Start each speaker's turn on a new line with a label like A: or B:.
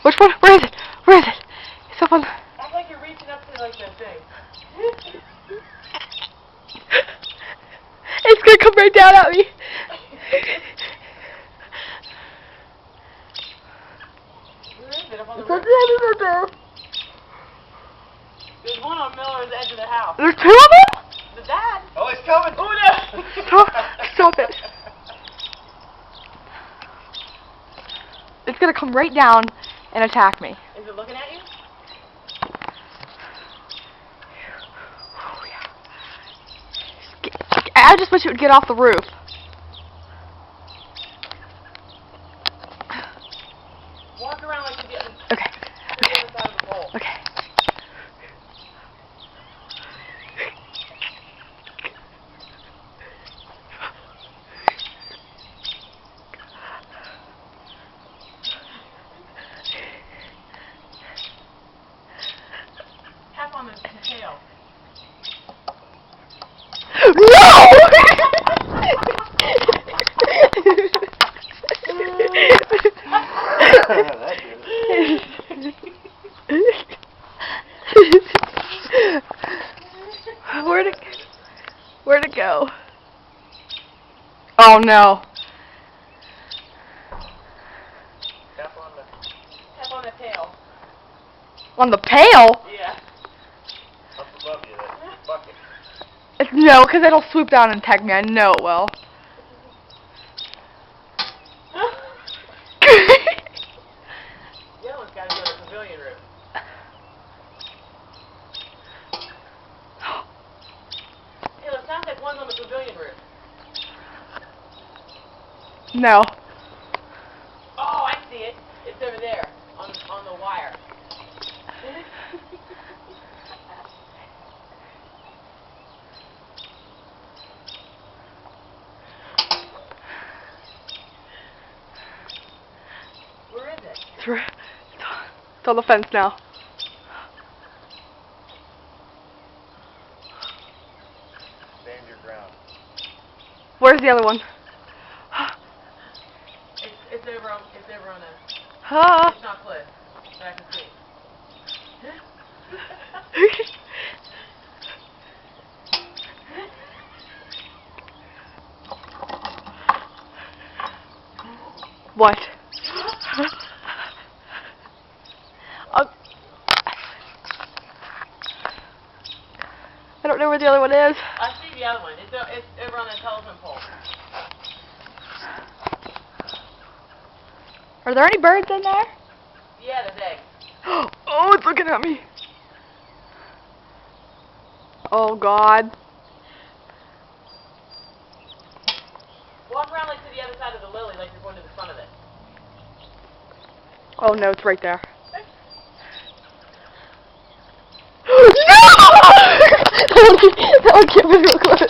A: Which one? Where is it? Where is it? It's up on.
B: Act like you're reaching up to like that thing.
A: It's gonna come right down at me.
B: Where is it? Up on the
A: It's
B: roof?
A: right there.
B: There's one on Miller's edge of the house.
A: There's two of them?
B: The dad.
C: Oh, it's coming!
B: Oh no!
A: Stop it. It's gonna come right down and attack me.
B: Is it looking at you?
A: Oh, yeah. I just wish it would get off the roof.
B: Walk around like the other
A: Okay.
B: side of the pole.
A: Okay.
B: Tap on the tail.
C: That did it.
A: Where'd it go? Oh no.
C: Tap on
B: the tail.
A: On the pail?
B: Yeah.
C: up above you, that bucket.
A: No, because it'll swoop down and attack me. I know it will.
B: The other one's got to go to the pavilion roof. Hey, it sounds like one's on the pavilion roof.
A: No.
B: Oh, I see it. It's over there on the wire. Where is it?
A: It's on the fence now.
C: Stand your ground.
A: Where's the other one?
B: It's over on a.
A: Ah.
B: It's not close, but I can see.
A: What? I don't know where the other one is.
B: I see the other one. It's over on the telephone pole.
A: Are there any birds in there?
B: Yeah, there's eggs.
A: Oh, it's looking at me. Oh, God.
B: Walk around like to the other side of the lily, like you're going to the front of it.
A: Oh, no, it's right there. No! That would get me real close.